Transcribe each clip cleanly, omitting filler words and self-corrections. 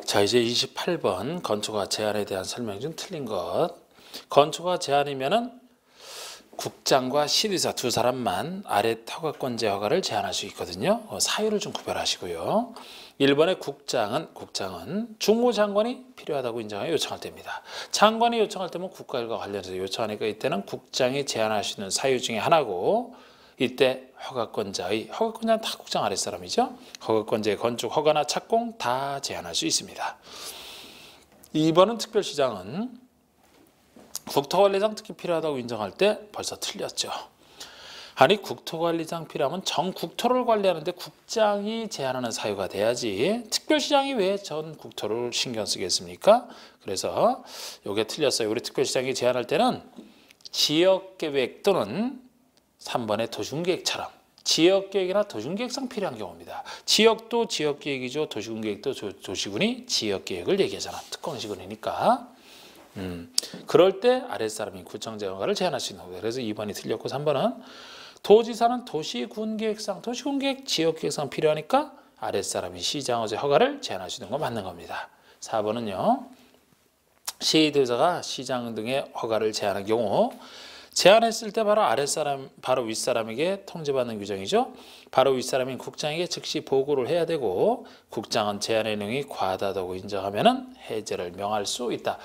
자, 이제 28번 건축허가 제한에 대한 설명 중 틀린 것. 건축허가 제한이면은 국장과 시도지사 두 사람만 아래 허가권자 허가를 제한할 수 있거든요. 사유를 좀 구별하시고요. 1번의 국장은 중무장관이 필요하다고 인정하여 요청할 때입니다. 장관이 요청할 때면 국가일과 관련해서 요청하니까 이때는 국장이 제한할 수 있는 사유 중에 하나고, 이때 허가권자는 다 국장 아랫사람이죠. 허가권자의 건축 허가나 착공 다 제한할 수 있습니다. 2번은 특별시장은 국토관리장 특히 필요하다고 인정할 때 벌써 틀렸죠. 아니, 국토관리장 필요하면 전 국토를 관리하는데 국장이 제한하는 사유가 돼야지 특별시장이 왜 전 국토를 신경 쓰겠습니까? 그래서 이게 틀렸어요. 우리 특별시장이 제한할 때는 지역계획 또는 3번의 도시군계획처럼 지역계획이나 도시군계획상 필요한 경우입니다. 지역도 지역계획이죠. 도시군계획도 도시군이 지역계획을 얘기하잖아. 특권시군이니까. 그럴 때 아랫사람이 구청장 허가를 제한할 수 있는 거예요. 그래서 2번이 틀렸고 3번은 도지사는 도시군계획상 도시군계획 지역계획상 필요하니까 아랫사람이 시장의 허가를 제한할 수 있는 거 맞는 겁니다. 4번은요. 시도지사가 시장 등의 허가를 제한한 경우 제한했을 때 바로 윗사람에게 통지받는 규정이죠. 바로 윗사람인 국장에게 즉시 보고를 해야 되고, 국장은 제한의 내용이 과다하다고 인정하면 해제를 명할 수 있다.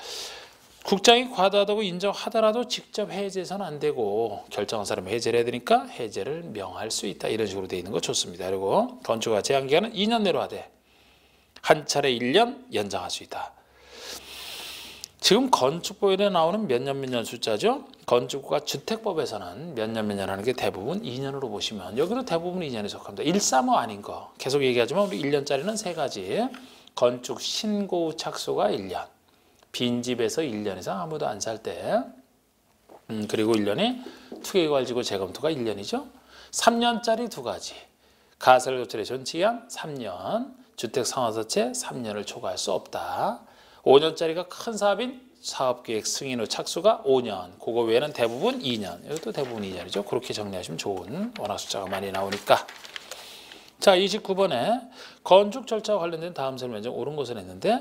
국장이 과다하다고 인정하더라도 직접 해제해서는 안 되고 결정한 사람이 해제를 해야 되니까 해제를 명할 수 있다. 이런 식으로 되어 있는 거 좋습니다. 그리고 건축허가 제한 기간은 2년 내로 하되 한 차례 1년 연장할 수 있다. 지금 건축법에 나오는 몇 년 숫자죠. 건축허가 주택법에서는 몇 년 하는 게 대부분 2년으로 보시면 여기는 대부분 2년에 속합니다. 135 아닌 거 계속 얘기하지만 우리 1년짜리는 세 가지. 건축 신고 착수가 1년, 빈집에서 1년 이상 아무도 안 살 때, 그리고 1년이 투기과열지구 재검토가 1년이죠. 3년짜리 두 가지. 가설교철의 존치기한 3년, 주택상환서체 3년을 초과할 수 없다. 5년짜리가 큰 사업인 사업계획 승인 후 착수가 5년, 그거 외에는 대부분 2년. 이것도 대부분 2년이죠. 그렇게 정리하시면 좋은, 워낙 숫자가 많이 나오니까. 자, 29번에 건축 절차와 관련된 다음 설명 중 옳은 것을 했는데,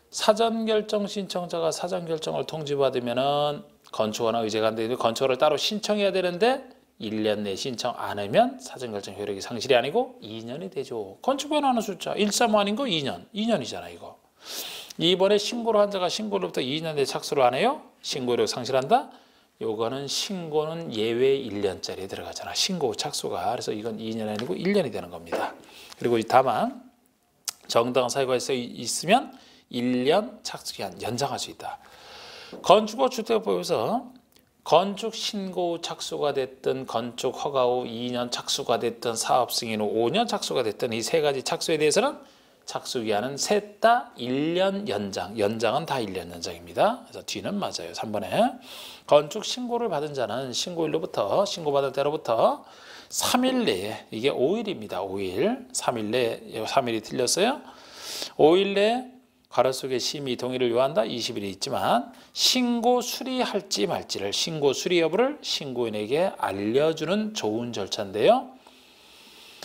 사전결정 신청자가 사전결정을 통지받으면은 건축허나 의제가 안 되는데 건축허를 따로 신청해야 되는데 1년 내 신청 안 하면 사전결정 효력이 상실이 아니고 2년이 되죠. 건축법에 나오는 숫자 135 아닌 거 2년이잖아 이거. 2번에 신고를 한 자가 신고로부터 2년 내 착수를 안 해요? 신고력 상실한다? 요거는 신고는 예외 1년짜리 들어가잖아. 신고 착수가. 그래서 이건 2년이 아니고 1년이 되는 겁니다. 그리고 다만 정당한 사유가 있으면 1년 착수기한 연장할 수 있다. 건축허 주택법에서 건축 신고 착수가 됐든 건축 허가 후 2년 착수가 됐든 사업 승인 후 5년 착수가 됐든 이 세 가지 착수에 대해서는 착수기한은 셋 다 1년 연장. 연장은 다 1년 연장입니다. 그래서 뒤는 맞아요. 3번에 건축 신고를 받은 자는 신고일로부터 신고받은 때로부터 3일 내에, 이게 5일입니다. 5일. 3일 내에, 3일이 틀렸어요. 5일 내에 괄호 속에 심의 동의를 요한다. 20일이 있지만 신고 수리할지 말지를, 신고 수리 여부를 신고인에게 알려주는 좋은 절차인데요.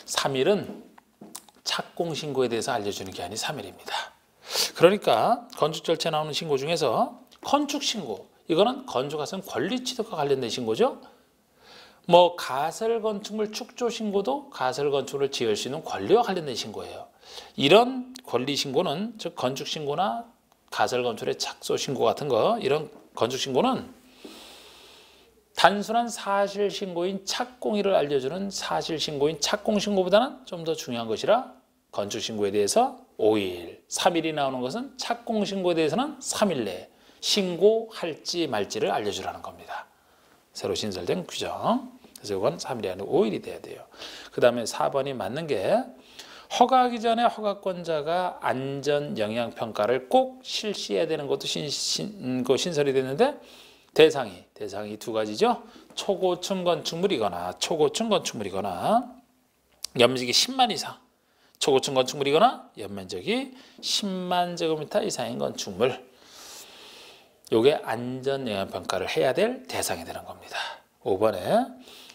3일은 착공 신고에 대해서 알려주는 게 아닌 3일입니다. 그러니까 건축 절차에 나오는 신고 중에서 건축 신고, 이거는 건축가선 권리 취득과 관련된 신고죠. 뭐 가설 건축물 축조 신고도 가설 건축을 지을 수 있는 권리와 관련된 신고예요. 이런 권리 신고는, 즉 건축 신고나 가설 건축의 착수 신고 같은 거, 이런 건축 신고는 단순한 사실 신고인 착공일을 알려주는 사실 신고인 착공 신고보다는 좀 더 중요한 것이라 건축 신고에 대해서 5일, 3일이 나오는 것은 착공 신고에 대해서는 3일 내에 신고할지 말지를 알려주라는 겁니다. 새로 신설된 규정. 그래서 이건 3일이 아니고 5일이 돼야 돼요. 그 다음에 4번이 맞는 게, 허가하기 전에 허가권자가 안전영향평가를 꼭 실시해야 되는 것도 신설이 됐는데, 대상이 두 가지죠. 초고층 건축물이거나 연면적이 10만 이상, 초고층 건축물이거나 연면적이 10만 제곱미터 이상인 건축물, 요게 안전영향평가를 해야 될 대상이 되는 겁니다. 5번에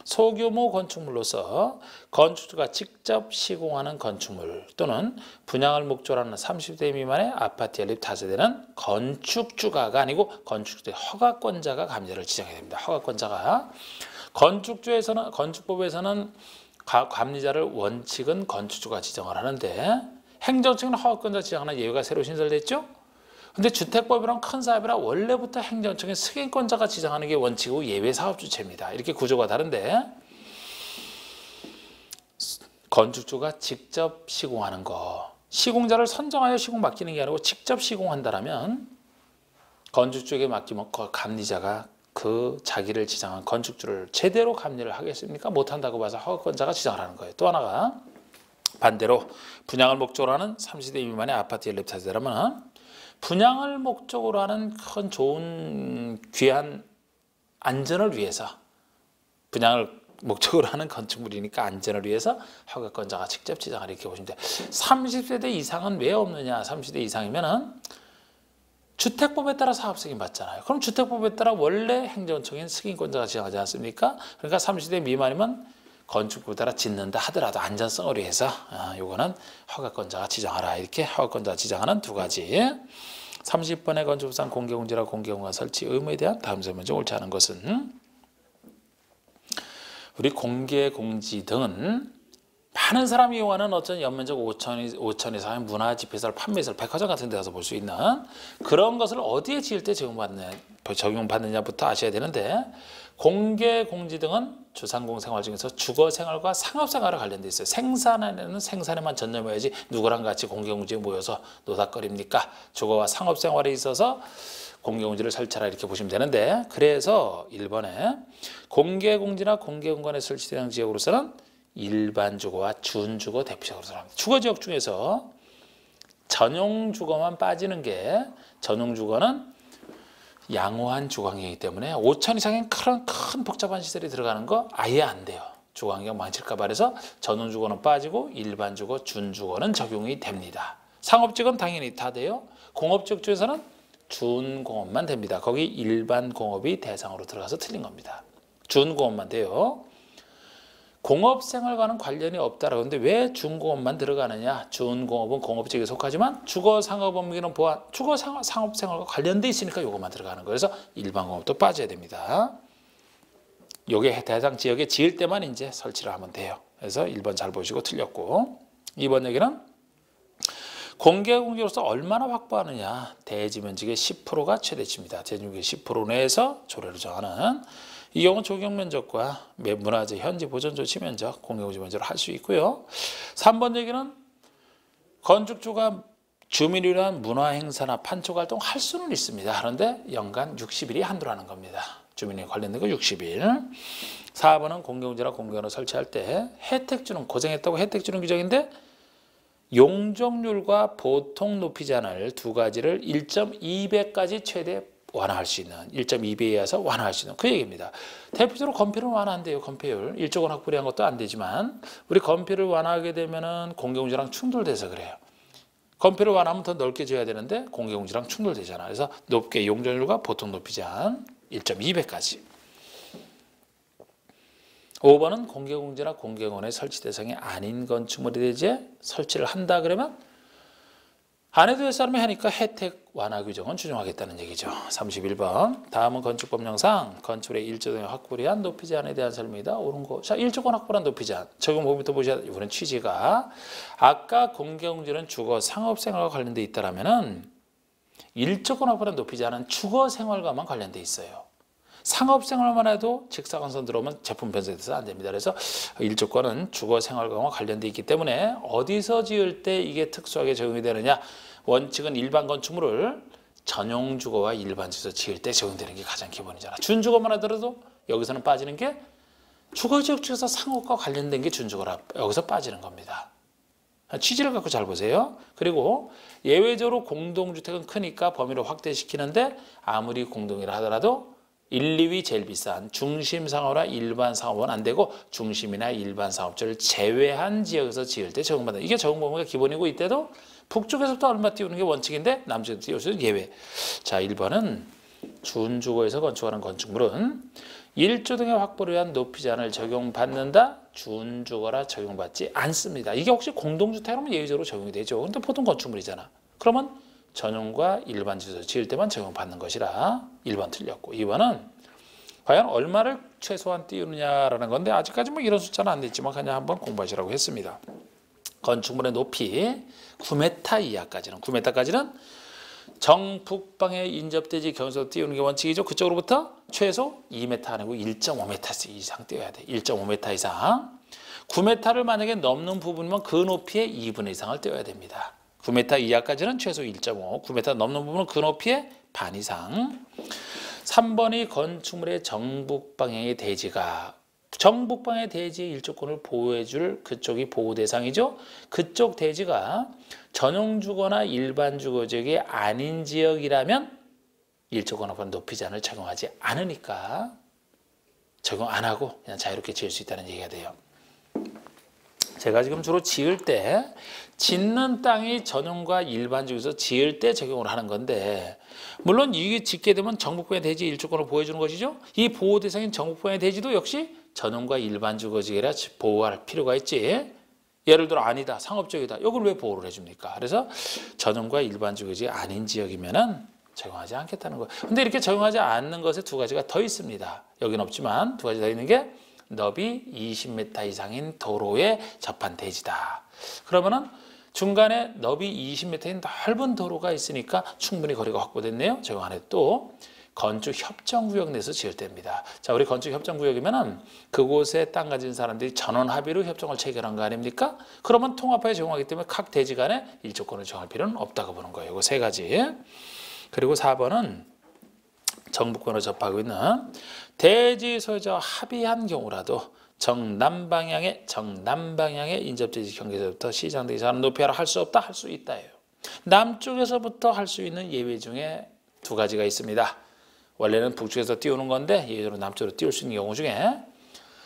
소규모 건축물로서 건축주가 직접 시공하는 건축물 또는 분양을 목적으로 하는 30대 미만의 아파트 연립 다세대는 건축주가가 아니고 건축주의 허가권자가 감리자를 지정해야 됩니다. 허가권자가. 건축법에서는 감리자를 원칙은 건축주가 지정을 하는데 행정청은 허가권자 지정하는 예외가 새로 신설됐죠. 근데 주택법이랑 큰 사업이라 원래부터 행정청의 승인권자가 지정하는 게 원칙이고 예외 사업주체입니다. 이렇게 구조가 다른데 건축주가 직접 시공하는 거, 시공자를 선정하여 시공 맡기는 게 아니고 직접 시공한다라면 건축주에게 맡기면 감리자가 그 자기를 지정한 건축주를 제대로 감리를 하겠습니까? 못한다고 봐서 허가권자가 지정을 하는 거예요. 또 하나가 반대로 분양을 목적으로 하는 30대 미만의 아파트 연립 다세대라면 분양을 목적으로 하는 큰 좋은 귀한 안전을 위해서 분양을 목적으로 하는 건축물이니까 안전을 위해서 허가권자가 직접 지정을 이렇게 보시면 돼요. 30세대 이상은 왜 없느냐? 30대 이상이면은 주택법에 따라 사업 승인 받잖아요. 그럼 주택법에 따라 원래 행정청인 승인권자가 지정하지 않습니까? 그러니까 30대 미만이면 건축법에 따라 짓는다 하더라도 안전성을 위해서 요거는 허가권자가 지정하라. 이렇게 허가권자가 지정하는 두 가지. 30번의 건축법상 공개공지라 공개공간 설치 의무에 대한 다음 설명중 옳지 않은 것은 우리 공개공지 등은 많은 사람이 이용하는 어떤 연면적 5천 이상의 문화집회시설, 판매시설, 백화점 같은 데 가서 볼 수 있는 그런 것을 어디에 지을 때 적용받느냐부터 아셔야 되는데 공개공지 등은 주상공생활 중에서 주거생활과 상업생활에 관련돼 있어요. 생산에만 전념해야지 누구랑 같이 공개공지에 모여서 노닥거립니까? 주거와 상업생활에 있어서 공개공지를 설치하라 이렇게 보시면 되는데 그래서 1번에 공개공지나 공개공간에 설치되는 지역으로서는 일반 주거와 준주거 대표적으로 들어갑니다. 주거지역 중에서 전용주거만 빠지는 게 전용주거는 양호한 주거환경이기 때문에 5천 이상의 큰 복잡한 시설이 들어가는 거 아예 안 돼요. 주거환경 망칠까 봐 해서 전용주거는 빠지고 일반 주거, 준주거는 적용이 됩니다. 상업지역은 당연히 다 돼요. 공업지역 중에서는 준공업만 됩니다. 거기 일반 공업이 대상으로 들어가서 틀린 겁니다. 준공업만 돼요. 공업생활과는 관련이 없다라고 하는데 왜 준공업만 들어가느냐? 준공업은 공업지역에 속하지만 주거상업업무기는 보안, 주거상업생활과 관련돼 있으니까 이것만 들어가는 거예요. 그래서 일반 공업도 빠져야 됩니다. 요게 해당 지역에 지을 때만 이제 설치를 하면 돼요. 그래서 1번 잘 보시고 틀렸고 2번 얘기는 공개공지로서 얼마나 확보하느냐? 대지면적의 10%가 최대치입니다. 대지면적의 10% 내에서 조례로 정하는 이 경우는 조경 면적과 문화재 현지 보존 조치 면적, 공개공지 면적을 할 수 있고요. 3번 얘기는 건축주가 주민을 위한 문화행사나 판촉활동 할 수는 있습니다. 그런데 연간 60일이 한도라는 겁니다. 주민이 관련된 거 60일. 4번은 공개공지나 공개공간을 설치할 때 혜택 주는, 고생했다고 혜택 주는 규정인데 용적률과 보통 높이지 않을 두 가지를 1.2배까지 최대 완화할 수 있는 1.2배에 의해서 완화할 수 있는 그 얘기입니다. 대표적으로 건폐율은 완화 안 돼요. 건폐율 1조 원 확보한 것도 안 되지만 우리 건폐율을 완화하게 되면은 공개공지랑 충돌돼서 그래요. 건폐율을 완화하면 더 넓게 지어야 되는데 공개공지랑 충돌되잖아. 그래서 높게 용적률과 보통 높이지 않은 1.2배까지. 5번은 공개공지나 공개공원의 설치 대상이 아닌 건축물에 대해 설치를 한다 그러면 안 해도 될 사람이 하니까 혜택 완화 규정은 준용하겠다는 얘기죠. 31번. 다음은 건축법령상 건축물의 일조등의 확보를 위한 높이 제한에 대한 설명이다. 옳은 거. 자, 일조권 확보란 높이 제한. 적용 법부터 보셔야 돼요. 이번엔 취지가 아까 공개공지는 주거 상업생활과 관련돼 있다라면은 일조권 확보란 높이 제한은 주거 생활과만 관련돼 있어요. 상업생활만 해도 직사광선 들어오면 제품 변색돼서 안 됩니다. 그래서 일조권은 주거생활과 관련돼 있기 때문에 어디서 지을 때 이게 특수하게 적용이 되느냐? 원칙은 일반 건축물을 전용주거와 일반 주거에서 지을 때 적용되는 게 가장 기본이잖아. 준주거만 하더라도 여기서는 빠지는 게 주거지역 중에서 상업과 관련된 게 준주거라. 여기서 빠지는 겁니다. 취지를 갖고 잘 보세요. 그리고 예외적으로 공동주택은 크니까 범위를 확대시키는데 아무리 공동이라 하더라도 1, 2위 제일 비싼 중심 상업이나 일반 상업은 안 되고 중심이나 일반 상업지를 제외한 지역에서 지을 때 적용받는 이게 적용 범위가 기본이고 이때도 북쪽에서부터 얼마 띄우는 게 원칙인데 남쪽에서 띄우는 예외. 자, 1번은 준주거에서 건축하는 건축물은 1조 등의 확보를 위한 높이 제한을 적용받는다. 준주거라 적용받지 않습니다. 이게 혹시 공동주택이라면 예외적으로 적용이 되죠. 근데 보통 건축물이잖아. 그러면 전용과 일반 주소 지을 때만 적용받는 것이라 1번 틀렸고 2번은 과연 얼마를 최소한 띄우느냐라는 건데 아직까지 뭐 이런 숫자는 안 됐지만 그냥 한번 공부하시라고 했습니다. 건축물의 높이 9m 이하까지는 9m까지는 정북방에 인접대지 경에서 띄우는 게 원칙이죠. 그쪽으로부터 최소 2m 아니고 1.5m 이상 띄워야 돼. 1.5m 이상. 9m를 만약에 넘는 부분이면 그 높이의 2분의 이상을 띄워야 됩니다. 9m 이하까지는 최소 1.5, 9m 넘는 부분은 그 높이의 반 이상. 3번이 건축물의 정북방향의 대지가 정북방의 대지의 일조권을 보호해줄 그쪽이 보호 대상이죠. 그쪽 대지가 전용주거나 일반 주거지역이 아닌 지역이라면 일조권화권 높이 제한을 적용하지 않으니까 적용 안 하고 그냥 자유롭게 지을 수 있다는 얘기가 돼요. 제가 지금 주로 지을 때 짓는 땅이 전용과 일반 주거에서 지을 때 적용을 하는 건데 물론 이게 짓게 되면 정북방의 대지 일조권을 보호해주는 것이죠. 이 보호 대상인 정북방의 대지도 역시 전용과 일반 주거지역이라 보호할 필요가 있지. 예를 들어 아니다, 상업지역이다. 이걸 왜 보호를 해줍니까? 그래서 전용과 일반 주거지역이 아닌 지역이면은 적용하지 않겠다는 거예요. 근데 이렇게 적용하지 않는 것에 두 가지가 더 있습니다. 여긴 없지만 두 가지 더 있는 게 너비 20m 이상인 도로에 접한 대지다. 그러면은 중간에 너비 20m인 넓은 도로가 있으니까 충분히 거리가 확보됐네요. 적용 안 해도 또 건축 협정구역 내에서 지을 때입니다. 자, 우리 건축 협정구역이면은 그곳에 땅 가진 사람들이 전원 합의로 협정을 체결한 거 아닙니까? 그러면 통합하에 적용하기 때문에 각 대지 간에 일조권을 정할 필요는 없다고 보는 거예요. 이거 세 가지. 그리고 4번은 정북권으로 접하고 있는 대지 소유자와 합의한 경우라도 정남방향의 인접대지 경계에서부터 시장대지 제한 높이하라 할 수 없다, 할 수 있다예요. 남쪽에서부터 할 수 있는 예외 중에 두 가지가 있습니다. 원래는 북쪽에서 띄우는 건데 예외로 남쪽으로 띄울 수 있는 경우 중에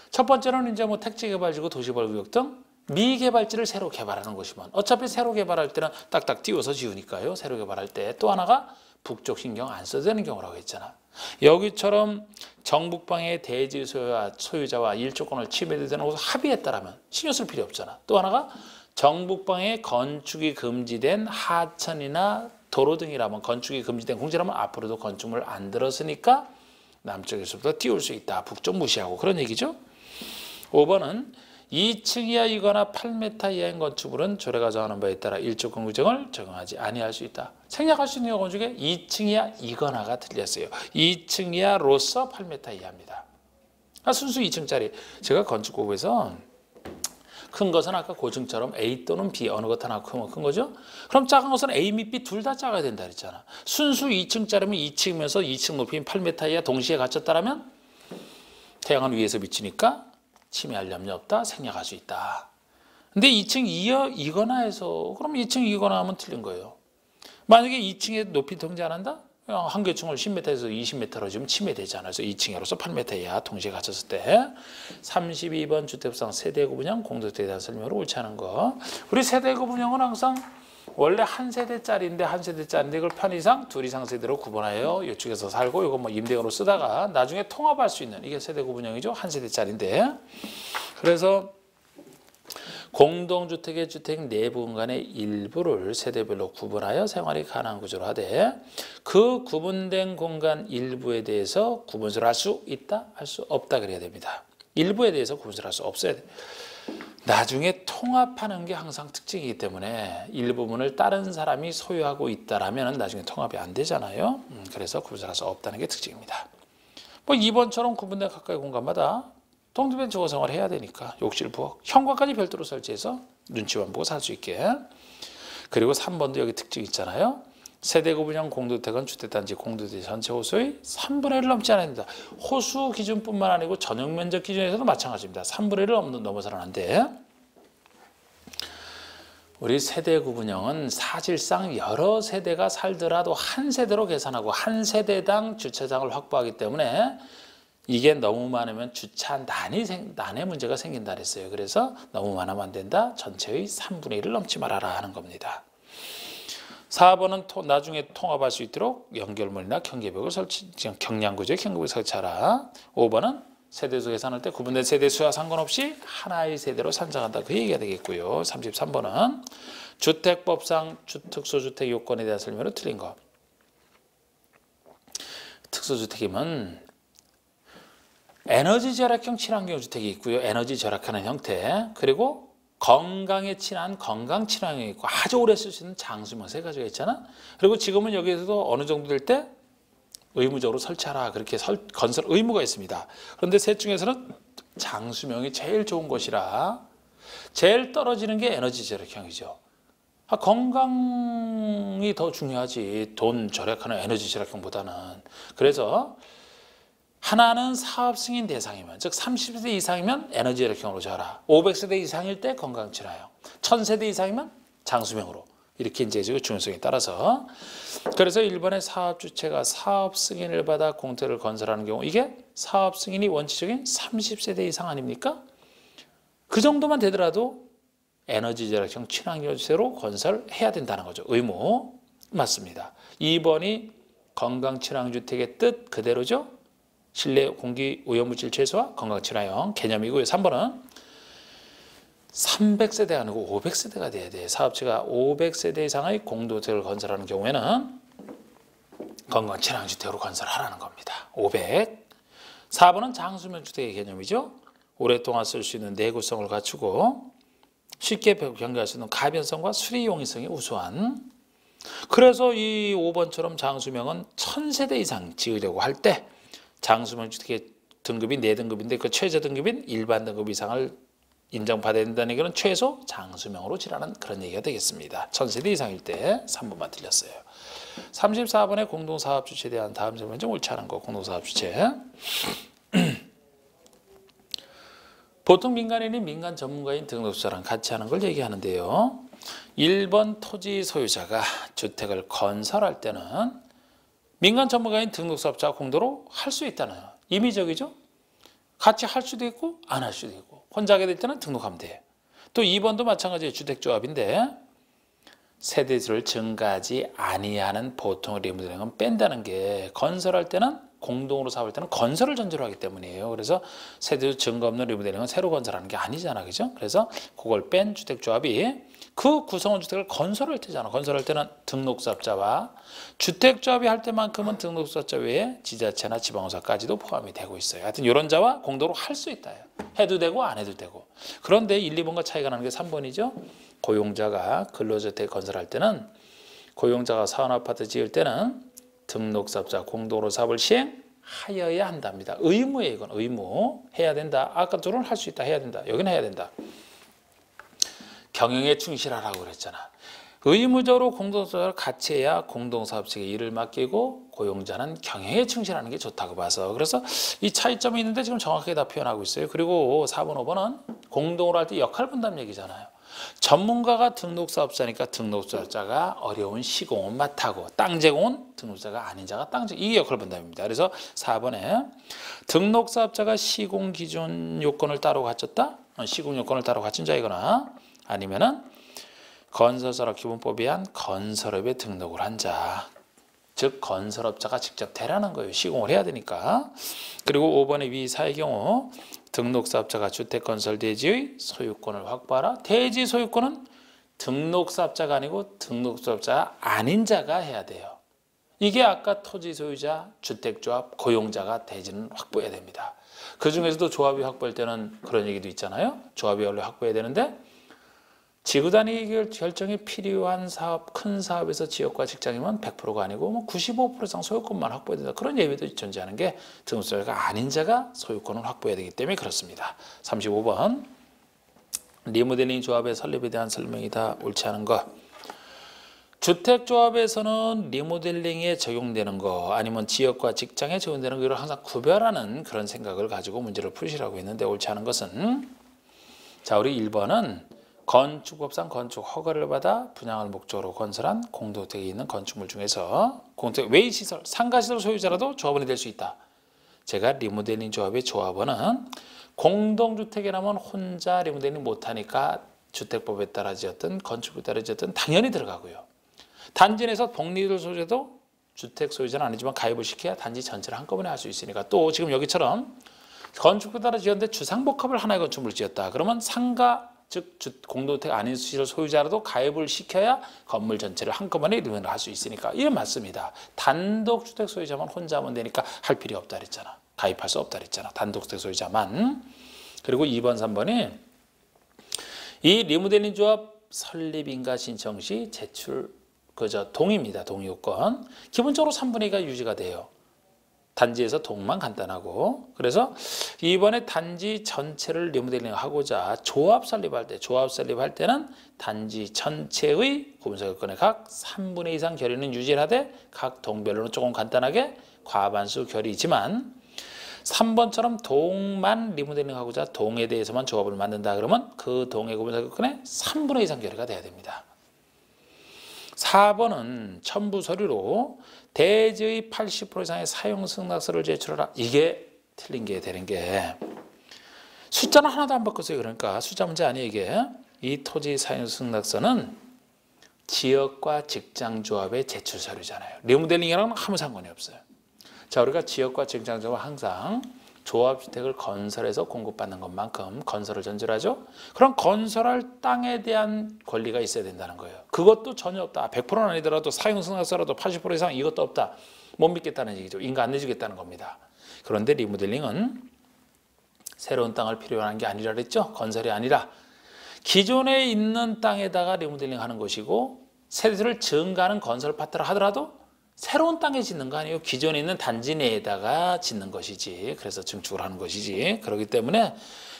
첫 번째는 이제 뭐 택지개발지구 도시개발구역 등 미개발지를 새로 개발하는 것이면 어차피 새로 개발할 때는 딱딱 띄워서 지우니까요. 새로 개발할 때 또 하나가 북쪽 신경 안 써도 되는 경우라고 했잖아. 여기처럼 정북방의 대지 소유자와 일조권을 침해되는 곳을 합의했다라면 신경 쓸 필요 없잖아. 또 하나가 정북방에 건축이 금지된 하천이나 도로 등이라면 건축이 금지된 공지라면 앞으로도 건축물 안 들었으니까 남쪽에서부터 띄울 수 있다. 북쪽 무시하고 그런 얘기죠. 5번은 2층 이하이거나 8m 이하인 건축물은 조례가 정하는 바에 따라 일조권 규정을 적용하지 아니할 수 있다. 생략할 수 있는 경우 중에 2층 이하이거나가 틀렸어요. 2층 이하로서 8m 이하입니다. 순수 2층짜리. 제가 건축공부에서 큰 것은 아까 고층처럼 A 또는 B 어느 것 하나 크면 큰 거죠. 그럼 작은 것은 A 및 B 둘 다 작아야 된다 그랬잖아. 순수 2층짜리면 2층이면서 2층 높이인 8m 이하 동시에 갖췄다라면 태양은 위에서 비치니까 침해할 염려 없다. 생략할 수 있다. 근데 2층 이거나 해서 그럼 2층 이거나 하면 틀린 거예요. 만약에 2층에 높이 통제 안 한다? 한 개층을 10m에서 20m로 지금 침해되잖아요. 그래서 2층으로서 8m 이하 동시에 갖췄을 때 32번 주택법상 세대구 분양 공동주택에 대한 설명으로 옳지 않은 거. 우리 세대구 분양은 항상 원래 한 세대짜리인데 이걸 편의상 둘 이상 세대로 구분하여 이쪽에서 살고 이거 뭐 임대용으로 쓰다가 나중에 통합할 수 있는 이게 세대구 분양이죠. 한 세대짜리인데 그래서 공동주택의 주택 내부 공간의 일부를 세대별로 구분하여 생활이 가능한 구조로 하되 그 구분된 공간 일부에 대해서 구분을 할 수 있다? 할 수 없다 그래야 됩니다. 일부에 대해서 구분을 할 수 없어야 돼. 나중에 통합하는 게 항상 특징이기 때문에 일부분을 다른 사람이 소유하고 있다라면 나중에 통합이 안 되잖아요. 그래서 구분을 할 수 없다는 게 특징입니다. 뭐 2번처럼 구분된 각각의 공간마다 동등된 주거 생활을 해야 되니까 욕실, 부엌, 현관까지 별도로 설치해서 눈치만 보고 살 수 있게. 그리고 3번도 여기 특징 있잖아요. 세대구 분양 공동주택은 주택단지 공동주택 전체 호수의 3분의 1을 넘지 않아야 됩니다. 호수 기준뿐만 아니고 전용 면적 기준에서도 마찬가지입니다. 3분의 1을 넘어서는 안 돼. 우리 세대구 분양은 사실상 여러 세대가 살더라도 한 세대로 계산하고 한 세대당 주차장을 확보하기 때문에 이게 너무 많으면 주차 난의 문제가 생긴다 그랬어요. 그래서 너무 많으면 안 된다. 전체의 3분의 1을 넘지 말아라 하는 겁니다. 4번은 나중에 통합할 수 있도록 연결물이나 경계벽을 경량구조의 경계벽을 설치하라. 5번은 세대수 계산할 때 구분된 세대수와 상관없이 하나의 세대로 산정한다. 그 얘기가 되겠고요. 33번은 주택법상 특수주택 요건에 대한 설명으로 틀린 거. 특수주택이면 에너지 절약형 친환경 주택이 있고요. 에너지 절약하는 형태, 그리고 건강에 친한 건강 친환경이 있고 아주 오래 쓸 수 있는 장수명 세 가지가 있잖아. 그리고 지금은 여기에서도 어느 정도 될 때 의무적으로 설치하라 그렇게 건설 의무가 있습니다. 그런데 셋 중에서는 장수명이 제일 좋은 것이라 제일 떨어지는 게 에너지 절약형이죠. 건강이 더 중요하지 돈 절약하는 에너지 절약형보다는. 그래서 하나는 사업 승인 대상이면, 즉 30세대 이상이면 에너지 절약형으로 줘라. 500세대 이상일 때 건강 친화형, 1000세대 이상이면 장수명으로. 이렇게 이제 중요성에 따라서. 그래서 일본의 사업 주체가 사업 승인을 받아 공터를 건설하는 경우 이게 사업 승인이 원칙적인 30세대 이상 아닙니까? 그 정도만 되더라도 에너지 절약형 친환경 주택으로 건설해야 된다는 거죠. 의무. 맞습니다. 2번이 건강 친환경 주택의 뜻 그대로죠. 실내 공기 오염물질 최소화 건강 친화형 개념이고요. 3번은 300세대가 아니고 500세대가 돼야 돼. 사업체가 500세대 이상의 공동주택을 건설하는 경우에는 건강 친환경 주택으로 건설하라는 겁니다. 500. 4번은 장수명 주택의 개념이죠. 오랫동안 쓸 수 있는 내구성을 갖추고 쉽게 변경할 수 있는 가변성과 수리 용이성이 우수한. 그래서 이 5번처럼 장수명은 1000세대 이상 지으려고 할 때 장수명 주택의 등급이 4등급인데 그 최저 등급인 일반 등급 이상을 인정받아야 된다는 얘기는 최소 장수명으로 지라는 그런 얘기가 되겠습니다. 1000세대 이상일 때 3번만 틀렸어요. 34번의 공동사업주체에 대한 다음 질문 좀 옳지 않은 거. 공동사업주체. 보통 민간인이 민간 전문가인 등록사랑 같이 하는 걸 얘기하는데요. 1번 토지 소유자가 주택을 건설할 때는 민간 전문가인 등록사업자와 공동으로 할 수 있다는 임의적이죠. 같이 할 수도 있고 안 할 수도 있고 혼자 하게 될 때는 등록하면 돼. 또 2번도 마찬가지의 주택조합인데 세대수를 증가하지 아니하는 보통 리모델링은 뺀다는 게 건설할 때는 공동으로 사업할 때는 건설을 전제로 하기 때문이에요. 그래서 세대수 증가 없는 리모델링은 새로 건설하는 게 아니잖아. 그죠? 그래서 그걸 뺀 주택조합이 그 구성원 주택을 건설할 때잖아. 건설할 때는 등록사업자와 주택조합이 할 때만큼은 등록사업자 외에 지자체나 지방공사까지도 포함이 되고 있어요. 하여튼 이런 자와 공동으로 할 수 있다. 해도 되고 안 해도 되고. 그런데 1, 2번과 차이가 나는 게 3번이죠. 고용자가 근로주택 건설할 때는 고용자가 사원아파트 지을 때는 등록사업자 공동으로 사업을 시행하여야 한답니다. 의무예요. 이건 의무. 해야 된다. 아까 저는 할 수 있다. 해야 된다. 여기는 해야 된다. 경영에 충실하라고 그랬잖아. 의무적으로 공동사업을 같이 해야 공동사업 측에 일을 맡기고 고용자는 경영에 충실하는 게 좋다고 봐서. 그래서 이 차이점이 있는데 지금 정확하게 다 표현하고 있어요. 그리고 4번, 5번은 공동으로 할 때 역할 분담 얘기잖아요. 전문가가 등록사업자니까 등록사업자가 어려운 시공은 맡하고 땅 제공은 등록자가 아닌 자가 땅 제공. 이게 역할 분담입니다. 그래서 4번에 등록사업자가 시공 기준 요건을 따로 갖췄다. 시공 요건을 따로 갖춘 자이거나 아니면은 건설산업 기본법에 의한 건설업에 등록을 한 자. 즉 건설업자가 직접 대라는 거예요. 시공을 해야 되니까. 그리고 5번의 위 사의 경우 등록사업자가 주택건설 대지의 소유권을 확보하라. 대지 소유권은 등록사업자가 아니고 등록사업자가 아닌 자가 해야 돼요. 이게 아까 토지 소유자, 주택조합, 고용자가 대지는 확보해야 됩니다. 그중에서도 조합이 확보할 때는 그런 얘기도 있잖아요. 조합이 원래 확보해야 되는데 지구단위 결정이 필요한 사업, 큰 사업에서 지역과 직장이면 100%가 아니고 95% 이상 소유권만 확보해야 된다. 그런 예외도 존재하는 게 등록자가 아닌 자가 소유권을 확보해야 되기 때문에 그렇습니다. 35번 리모델링 조합의 설립에 대한 설명이다. 옳지 않은 것. 주택조합에서는 리모델링에 적용되는 거 아니면 지역과 직장에 적용되는 거를 항상 구별하는 그런 생각을 가지고 문제를 푸시라고 했는데 옳지 않은 것은 자 우리 1번은 건축법상 건축 허가를 받아 분양을 목적으로 건설한 공동주택에 있는 건축물 중에서 공동주택 외의 시설, 상가시설 소유자라도 조합원이 될 수 있다. 제가 리모델링 조합의 조합원은 공동주택이라면 혼자 리모델링 못하니까 주택법에 따라 지었든 건축법에 따라 지었든 당연히 들어가고요. 단지 내에서 독립을 소유자도 주택 소유자는 아니지만 가입을 시켜야 단지 전체를 한꺼번에 할 수 있으니까. 또 지금 여기처럼 건축에 따라 지었는데 주상복합을 하나의 건축물을 지었다. 그러면 상가 즉 공동주택 아닌 시설 소유자라도 가입을 시켜야 건물 전체를 한꺼번에 리모델링을 할 수 있으니까. 이게 맞습니다. 단독주택 소유자만 혼자 하면 되니까 할 필요 없다 그랬잖아. 가입할 수 없다 그랬잖아. 단독주택 소유자만. 그리고 2번, 3번이 이 리모델링 조합 설립인가 신청 시 제출 동의입니다. 동의 요건. 기본적으로 3분의 2가 유지가 돼요. 단지에서 동만 간단하고. 그래서 이번에 단지 전체를 리모델링 하고자 조합 설립할 때는 단지 전체의 구분사 요건의 각 3분의 2 이상 결의는 유지를 하되 각 동별로는 조금 간단하게 과반수 결의지만 3번처럼 동만 리모델링 하고자 동에 대해서만 조합을 만든다 그러면 그 동의 구분사 요건의 3분의 2 이상 결의가 돼야 됩니다. 4번은 첨부 서류로 대지의 80% 이상의 사용 승낙서를 제출하라. 이게 틀린 게 되는 게 숫자는 하나도 안 바꿨어요. 그러니까 숫자 문제 아니에요. 이게 이 토지 사용 승낙서는 지역과 직장 조합의 제출 서류잖아요. 리모델링이랑은 아무 상관이 없어요. 자, 우리가 지역과 직장 조합은 항상 조합주택을 건설해서 공급받는 것만큼 건설을 전제하죠. 그럼 건설할 땅에 대한 권리가 있어야 된다는 거예요. 그것도 전혀 없다. 100%는 아니더라도 사용승낙서라도 80% 이상 이것도 없다. 못 믿겠다는 얘기죠. 인가 안 내주겠다는 겁니다. 그런데 리모델링은 새로운 땅을 필요로 하는 게 아니라 그랬죠. 건설이 아니라 기존에 있는 땅에다가 리모델링 하는 것이고 세대를 증가하는 건설 파트를 하더라도 새로운 땅에 짓는 거 아니에요. 기존에 있는 단지 내에다가 짓는 것이지. 그래서 증축을 하는 것이지. 그렇기 때문에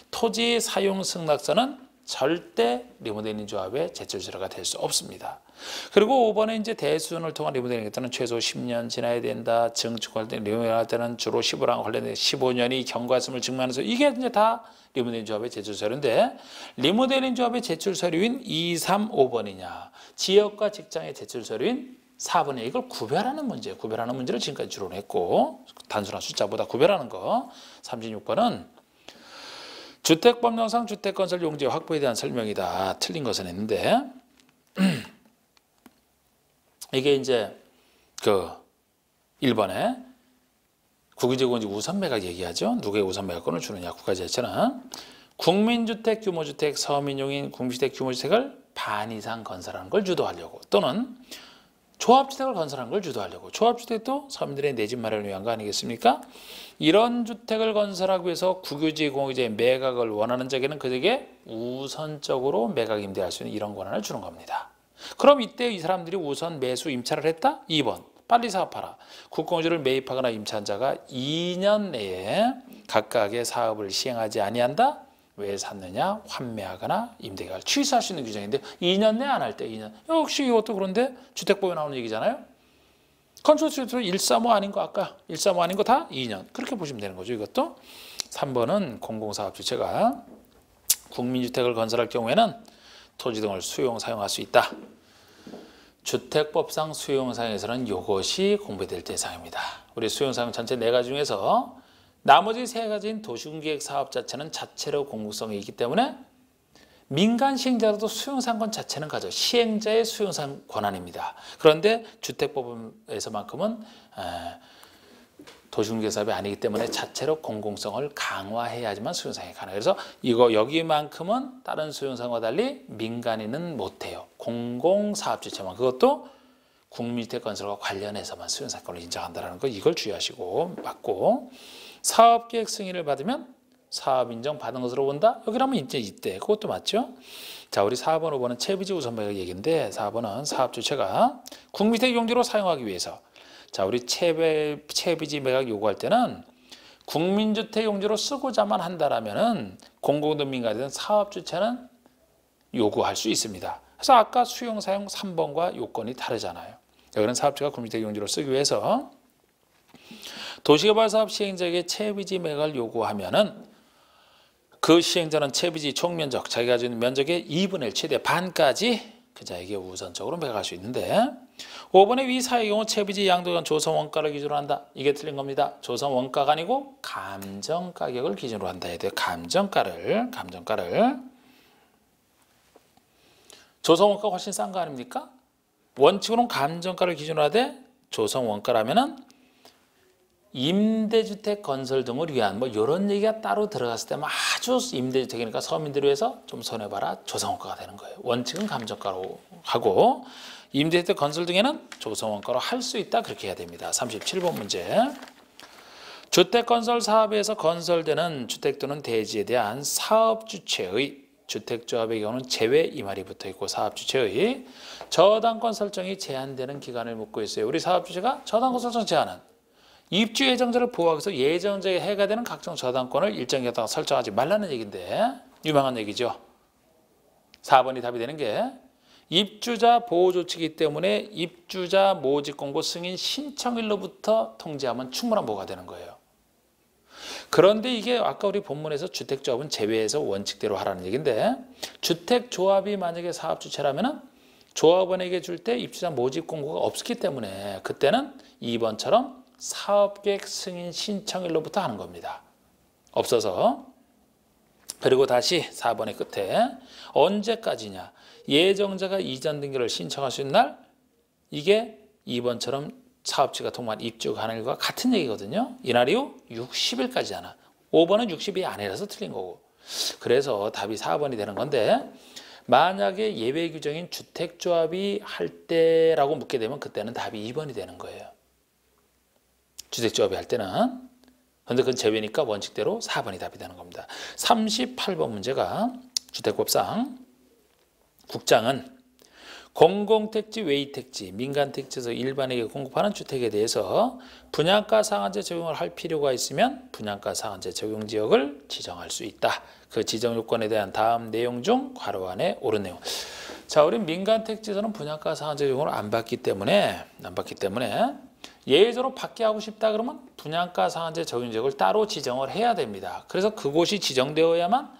토지 사용 승낙서는 절대 리모델링 조합의 제출 서류가 될 수 없습니다. 그리고 5번에 이제 대수준을 통한 리모델링 때는 최소 10년 지나야 된다. 증축할 때 리모델링 할 때는 주로 15랑 관련된 15년이 경과했음을 증명하면서 이게 이제 다 리모델링 조합의 제출 서류인데 리모델링 조합의 제출 서류인 2, 3, 5번이냐 지역과 직장의 제출 서류인 4번에 이걸 구별하는 문제예요. 구별하는 문제를 지금까지 주로 했고 단순한 숫자보다 구별하는 거. 36번은 주택법령상 주택건설 용지 확보에 대한 설명이다. 틀린 것은 했는데 이게 이제 그 1번에 국유지공지 우선 매각 얘기하죠. 누구의 우선 매각권을 주느냐. 국가재체는 국민주택 규모주택 서민용인 국민주택 규모주택을 반 이상 건설하는 걸 주도하려고 또는 조합주택을 건설하는 걸 주도하려고. 조합주택도 서민들의 내 집 마련을 위한 거 아니겠습니까? 이런 주택을 건설하기 위해서 국유지 공유지의 매각을 원하는 적에는 그에게 우선적으로 매각 임대할 수 있는 이런 권한을 주는 겁니다. 그럼 이때 이 사람들이 우선 매수 임차를 했다? 2번 빨리 사업하라. 국공유지를 매입하거나 임차한 자가 2년 내에 각각의 사업을 시행하지 아니한다? 왜 샀느냐? 환매하거나 임대계약을 취소할 수 있는 규정인데 2년 내에 안 할 때 2년. 역시 이것도 그런데 주택법에 나오는 얘기잖아요. 건축주택도 135 아닌 거 아까 135 아닌 거 다 2년. 그렇게 보시면 되는 거죠. 이것도. 3번은 공공사업주체가 국민주택을 건설할 경우에는 토지 등을 수용 사용할 수 있다. 주택법상 수용 사용에서는 이것이 공부될 대상입니다. 우리 수용 사용 전체 4가지 중에서 나머지 3가지인 도시군기획 사업 자체는 자체로 공공성이 있기 때문에 민간 시행자로도 수용상권 자체는 가져 시행자의 수용상 권한입니다. 그런데 주택법에서만큼은 도시군기획 사업이 아니기 때문에 자체로 공공성을 강화해야지만 수용상이 가능해요. 그래서 이거 여기만큼은 다른 수용상과 달리 민간인은 못해요. 공공사업주체만 그것도 국민주택 건설과 관련해서만 수용상권을 인정한다는 거 이걸 주의하시고 맞고 사업계획 승인을 받으면 사업 인정 받은 것으로 본다? 여기라면 이제 이때 그것도 맞죠? 자, 우리 4번, 5번은 채비지 우선 매각 얘기인데 4번은 사업주체가 국민주택 용지로 사용하기 위해서 자, 우리 채비지 매각 요구할 때는 국민주택 용지로 쓰고자만 한다라면은 공공이든 민간이든 사업주체는 요구할 수 있습니다. 그래서 아까 수용 사용 3번과 요건이 다르잖아요. 여기는 사업주체가 국민주택 용지로 쓰기 위해서 도시개발사업 시행자에게 채비지 매각을 요구하면은 그 시행자는 채비지 총면적, 자기가 가지고 있는 면적의 2분의 1 최대 반까지 그자에게 우선적으로 매각할 수 있는데 5번의 위 사의 경우 채비지 양도간 조성 원가를 기준으로 한다. 이게 틀린 겁니다. 조성 원가가 아니고 감정 가격을 기준으로 한다 해야 돼요. 감정가를. 조성 원가가 훨씬 싼 거 아닙니까? 원칙으로는 감정가를 기준으로 하되 조성원가라면은 임대주택 건설 등을 위한 뭐 이런 얘기가 따로 들어갔을 때만 아주 임대주택이니까 서민들을 위해서 좀 손해봐라 조성원가가 되는 거예요. 원칙은 감정가로 하고 임대주택 건설 등에는 조성원가로 할 수 있다 그렇게 해야 됩니다. 37번 문제. 주택건설 사업에서 건설되는 주택 또는 대지에 대한 사업주체의 주택조합의 경우는 제외 이 말이 붙어있고 사업주체의 저당권 설정이 제한되는 기간을 묻고 있어요. 우리 사업주체가 저당권 설정 제한은 입주 예정자를 보호하기 위해서 예정자에 해가 되는 각종 저당권을 일정 기간 동안 설정하지 말라는 얘기인데 유명한 얘기죠. 4번이 답이 되는 게 입주자 보호 조치이기 때문에 입주자 모집 공고 승인 신청일로부터 통지하면 충분한 보호가 되는 거예요. 그런데 이게 아까 우리 본문에서 주택조합은 제외해서 원칙대로 하라는 얘기인데 주택조합이 만약에 사업주체라면 조합원에게 줄 때 입주자 모집 공고가 없기 때문에 그때는 2번처럼 사업계획 승인 신청일로부터 하는 겁니다. 없어서. 그리고 다시 4번의 끝에 언제까지냐. 예정자가 이전 등기를 신청할 수 있는 날 이게 2번처럼 사업주가 통보한 입주 가능일과 같은 얘기거든요. 이날 이후 60일까지잖아. 5번은 60일 안이라서 틀린 거고. 그래서 답이 4번이 되는 건데 만약에 예외 규정인 주택조합이 할 때라고 묻게 되면 그때는 답이 2번이 되는 거예요. 주택조합이 할 때는. 그런데 그건 제외니까 원칙대로 4번이 답이 되는 겁니다. 38번 문제가 주택법상 국장은 공공택지, 외의택지, 민간택지에서 일반에게 공급하는 주택에 대해서 분양가 상한제 적용을 할 필요가 있으면 분양가 상한제 적용 지역을 지정할 수 있다. 그 지정 요건에 대한 다음 내용 중 괄호 안에 옳은 내용. 자, 우리 민간택지에서는 분양가 상한제 적용을 안 받기 때문에 예외적으로 받게 하고 싶다 그러면 분양가 상한제 적용 지역을 따로 지정을 해야 됩니다. 그래서 그곳이 지정되어야만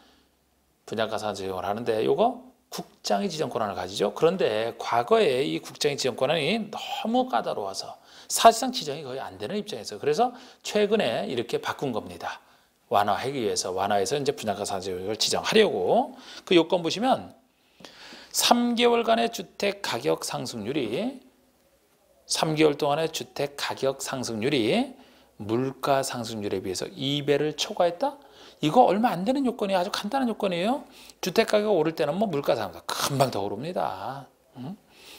분양가 상한제 적용을 하는데 요거 국장이 지정 권한을 가지죠. 그런데 과거에 이 국장의 지정 권한이 너무 까다로워서 사실상 지정이 거의 안 되는 입장에서 그래서 최근에 이렇게 바꾼 겁니다. 완화하기 위해서 완화해서 이제 분양가 상한제를 지정하려고 그 요건 보시면 3개월간의 주택 가격 상승률이 3개월 동안의 주택 가격 상승률이 물가 상승률에 비해서 2배를 초과했다? 이거 얼마 안 되는 요건이 아주 간단한 요건이에요. 주택가격 오를 때는 뭐 물가 상승 금방 더 오릅니다.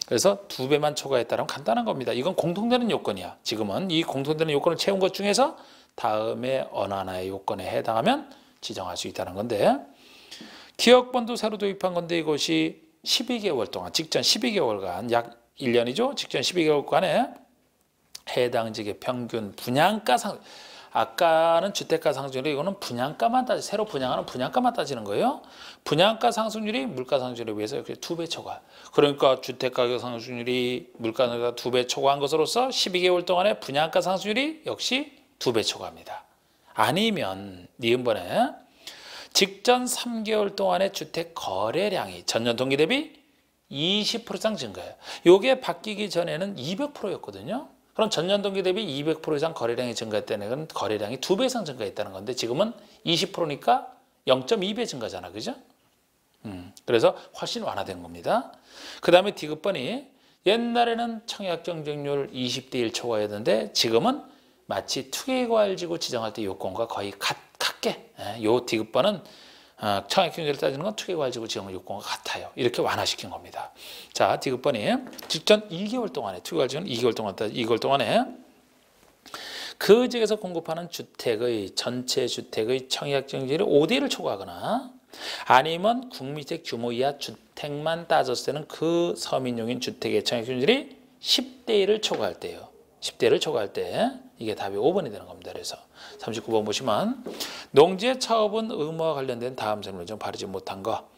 그래서 2배만 초과했다면 간단한 겁니다. 이건 공통되는 요건이야. 지금은 이 공통되는 요건을 채운 것 중에서 다음에 어느 하나의 요건에 해당하면 지정할 수 있다는 건데 기업번도 새로 도입한 건데 이것이 12개월 동안 직전 12개월간 약 1년이죠. 직전 12개월간에 해당 지역의 평균 분양가 상승 아까는 주택가 상승률이 이거는 분양가만 새로 분양하는 분양가만 따지는 거예요. 분양가 상승률이 물가 상승률에 비해서 이렇게 2배 초과. 그러니까 주택가격 상승률이 물가 상승률보다 2배 초과한 것으로서 12개월 동안의 분양가 상승률이 역시 2배 초과합니다. 아니면 니은번에 직전 3개월 동안의 주택 거래량이 전년 동기 대비 20% 이상 증가해요. 이게 바뀌기 전에는 200%였거든요. 그럼 전년 동기 대비 200% 이상 거래량이 증가했다는 건 거래량이 2배 이상 증가했다는 건데 지금은 20%니까 0.2배 증가잖아. 그죠? 그래서 훨씬 완화된 겁니다. 그 다음에 D급번이 옛날에는 청약 경쟁률 20대 1 초과였는데 지금은 마치 투기과열지구 지정할 때 요건과 거의 같게 요 D급번은 청약 경쟁률을 따지는 건 투기과열지구 지정 요건과 같아요. 이렇게 완화시킨 겁니다. 자, D급번이 직전 2개월 동안에 투기과열지구는 2개월 동안에 그 지역에서 공급하는 주택의 전체 주택의 청약 경쟁률이 5대 1을 초과하거나 아니면 국민주택 규모 이하 주택만 따졌을 때는 그 서민용인 주택의 청약 경쟁률이 10대 1을 초과할 때예요. 10대 1을 초과할 때 이게 답이 5번이 되는 겁니다. 그래서 39번 보시면 농지의 차업은 의무와 관련된 다음 설명을 좀 바르지 못한 거.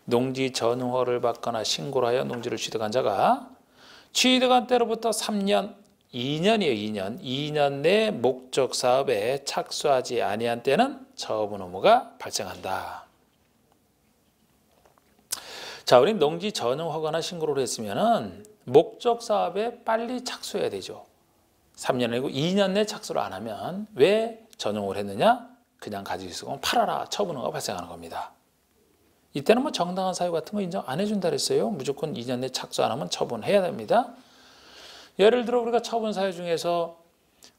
농지 전후허를 받거나 신고를 하여 농지를 취득한 자가 취득한 때로부터 3년, 2년이에요. 2년 내 목적 사업에 착수하지 아니한 때는 처분 의무가 발생한다. 자, 우리 농지 전후허가나 신고를 했으면은 목적 사업에 빨리 착수해야 되죠. 3년 아니고 2년 내 착수를 안 하면 왜 전용을 했느냐? 그냥 가지고 있으면 팔아라 처분허가 발생하는 겁니다. 이때는 뭐 정당한 사유 같은 거 인정 안 해준다 그랬어요. 무조건 2년 내 착수 안 하면 처분해야 됩니다. 예를 들어 우리가 처분 사유 중에서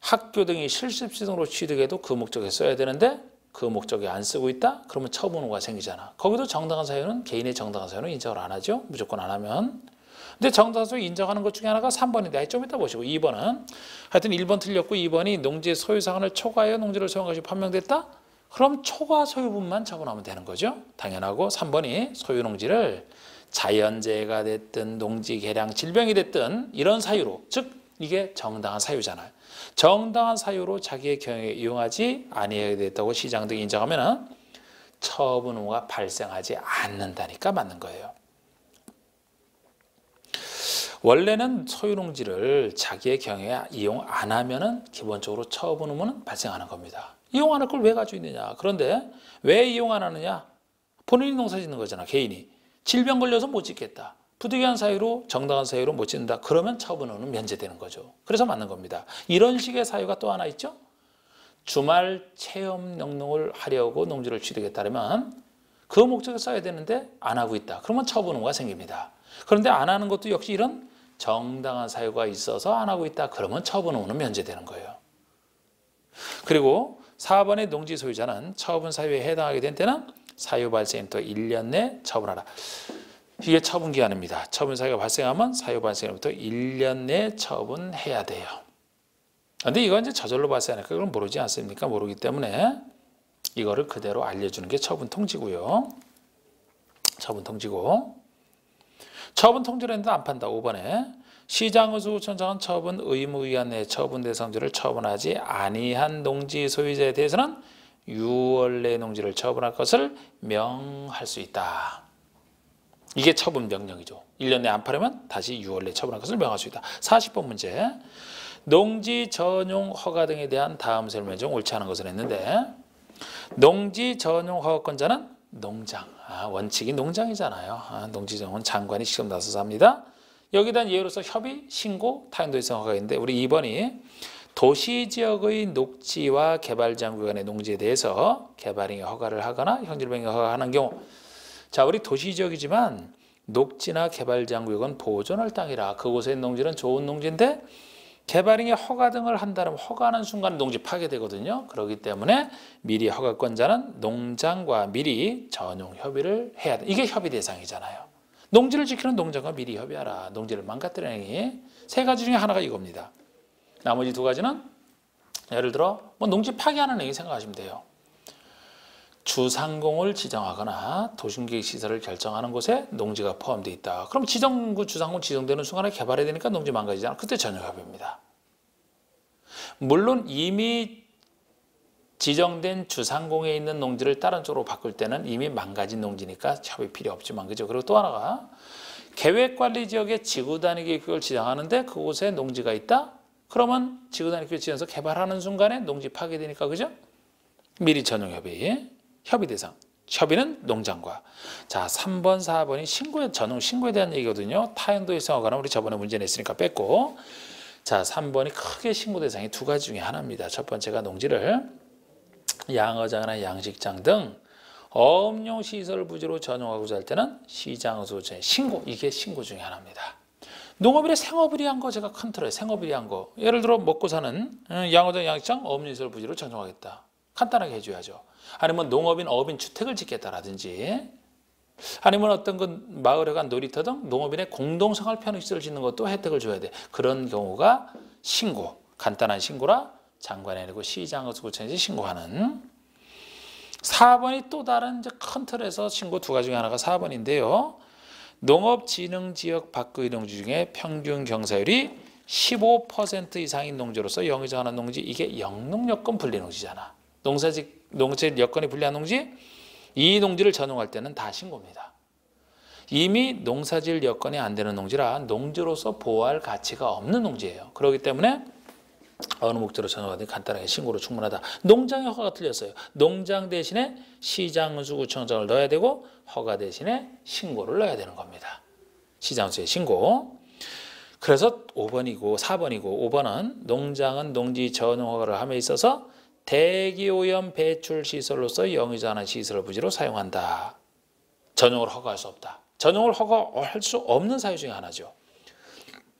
학교 등이 실습시 등으로 취득해도 그 목적에 써야 되는데 그 목적에 안 쓰고 있다? 그러면 처분 후가 생기잖아. 거기도 정당한 사유는 개인의 정당한 사유는 인정을 안 하죠. 무조건 안 하면. 근데 정당한 사유 인정하는 것 중에 하나가 3번인데 좀 이따 보시고 2번은 하여튼 1번 틀렸고 2번이 농지의 소유 사항을 초과하여 농지를 소유한 것이 판명됐다? 그럼 초과 소유분만 처분하면 되는 거죠. 당연하고 3번이 소유 농지를 자연재해가 됐든 농지 개량 질병이 됐든 이런 사유로 즉 이게 정당한 사유잖아요. 정당한 사유로 자기의 경영에 이용하지 아니하게 됐다고 시장 등이 인정하면 처분 후가 발생하지 않는다니까 맞는 거예요. 원래는 소유농지를 자기의 경영에 이용 안 하면 기본적으로 처분 후는 발생하는 겁니다. 이용 안 할 걸 왜 가지고 있느냐. 그런데 왜 이용 안 하느냐. 본인이 농사 짓는 거잖아. 개인이. 질병 걸려서 못 짓겠다. 부득이한 사유로 정당한 사유로 못 짓는다. 그러면 처분 후는 면제되는 거죠. 그래서 맞는 겁니다. 이런 식의 사유가 또 하나 있죠. 주말 체험 영농을 하려고 농지를 취득했다면 그 목적에 써야 되는데 안 하고 있다. 그러면 처분 후가 생깁니다. 그런데 안 하는 것도 역시 이런 정당한 사유가 있어서 안 하고 있다. 그러면 처분 후는 면제되는 거예요. 그리고 4번의 농지 소유자는 처분 사유에 해당하게 된 때는 사유 발생부터 1년 내 처분하라. 이게 처분기한입니다. 처분 사유가 발생하면 사유 발생부터 1년 내 처분해야 돼요. 그런데 이건 이제 저절로 발생하니까 그건 모르지 않습니까? 모르기 때문에 이거를 그대로 알려주는 게 처분 통지고요. 처분 통지고. 처분 통지를 했는데 안 판다. 5번에 시장의수구청장은 처분 의무위한 내 처분 대상지를 처분하지 아니한 농지 소유자에 대해서는 6월 내 농지를 처분할 것을 명할 수 있다. 이게 처분 명령이죠. 1년 내 안 팔으면 다시 6월 내 처분할 것을 명할 수 있다. 40번 문제. 농지 전용 허가 등에 대한 다음 설명 중 옳지 않은 것을 했는데 농지 전용 허가권자는 농장. 원칙이 농장이잖아요. 농지 전용은 장관이 직접 나서서 합니다. 여기에 대한 예로서 협의, 신고, 타인도의성 허가가 있는데 우리 2번이 도시지역의 녹지와 개발장구간의 농지에 대해서 개발행위 허가를 하거나 형질병행 허가하는 경우 자 우리 도시지역이지만 녹지나 개발장구역은 보존할 땅이라 그곳의 농지는 좋은 농지인데 개발행위 허가 등을 한다면 허가하는 순간 농지 파괴되거든요. 그렇기 때문에 미리 허가권자는 농장과 미리 전용 협의를 해야 돼. 이게 협의 대상이잖아요. 농지를 지키는 농장과 미리 협의하라. 농지를 망가뜨리는 행위. 세 가지 중에 하나가 이겁니다. 나머지 두 가지는 예를 들어 뭐 농지 파괴하는 행위 생각하시면 돼요. 주상공을 지정하거나 도심계획시설을 결정하는 곳에 농지가 포함되어 있다. 그럼 지정구 주상공 지정되는 순간에 개발해야 되니까 농지 망가지잖아. 그때 전용 협의입니다. 물론 이미 지정된 주상공에 있는 농지를 다른 쪽으로 바꿀 때는 이미 망가진 농지니까 협의 필요 없지만 그죠. 그리고 또 하나가 계획관리지역에 지구단위 계획을 지정하는데 그곳에 농지가 있다. 그러면 지구단위 계획 지정해서 개발하는 순간에 농지 파괴되니까 그죠. 미리 전용 협의, 협의 대상. 협의는 농장과. 자 3번, 4번이 신고에 전용 신고에 대한 얘기거든요. 타인도의 성허가는 우리 저번에 문제 냈으니까 뺐고. 자 3번이 크게 신고 대상이 두 가지 중에 하나입니다. 첫 번째가 농지를 양어장이나 양식장 등 업용 시설 부지로 전용하고자 할 때는 시장의수구청에 신고, 이게 신고 중에 하나입니다. 농업일에 생업일이 한 거 제가 큰 틀어요. 생업일이 한 거. 예를 들어 먹고 사는 양어장, 양식장 업용 시설 부지로 전용하겠다. 간단하게 해줘야죠. 아니면 농업인, 어업인 주택을 짓겠다라든지 아니면 어떤 그 마을에 간 놀이터 등 농업인의 공동생활 편의시설을 짓는 것도 혜택을 줘야 돼. 그런 경우가 신고, 간단한 신고라 장관이 아니고 시장의수구청에서 신고하는. 4번이 또 다른 이제 큰 틀에서 신고 두 가지 중에 하나가 4번인데요. 농업진흥지역 밖의 농지 중에 평균 경사율이 15% 이상인 농지로서 영의정하는 농지, 이게 영농여건 분리농지잖아. 농사질 여건이 분리한 농지, 이 농지를 전용할 때는 다 신고입니다. 이미 농사질 여건이 안 되는 농지라 농지로서 보호할 가치가 없는 농지예요. 그렇기 때문에 어느 목적으로 전용하든 간단하게 신고로 충분하다. 농장의 허가가 틀렸어요. 농장 대신에 시장의수구청장을 넣어야 되고 허가 대신에 신고를 넣어야 되는 겁니다. 시장수의 신고. 그래서 5번이고 4번이고 5번은 농장은 농지 전용 허가를 함에 있어서 대기오염 배출 시설로서 영의정하는 시설 부지로 사용한다. 전용을 허가할 수 없다. 전용을 허가할 수 없는 사유 중에 하나죠.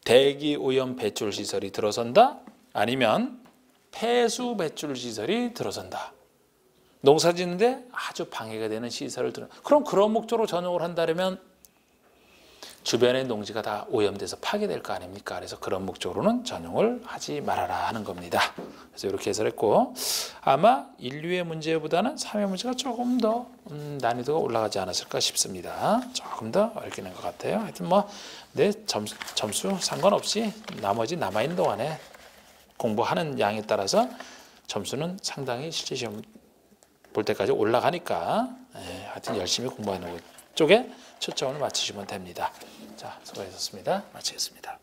대기오염 배출 시설이 들어선다. 아니면 폐수 배출 시설이 들어선다. 농사 짓는데 아주 방해가 되는 시설을 그럼 그런 목적으로 전용을 한다면 주변의 농지가 다 오염돼서 파괴될 거 아닙니까? 그래서 그런 목적으로는 전용을 하지 말아라 하는 겁니다. 그래서 이렇게 해설했고, 아마 인류의 문제보다는 사회 문제가 조금 더 난이도가 올라가지 않았을까 싶습니다. 조금 더 얽히는 것 같아요. 하여튼 뭐 내 점수 상관없이 나머지 남아있는 동안에 공부하는 양에 따라서 점수는 상당히 실제 시험 볼 때까지 올라가니까 하여튼 열심히 공부하는 쪽에 초점을 맞추시면 됩니다. 자, 수고하셨습니다. 마치겠습니다.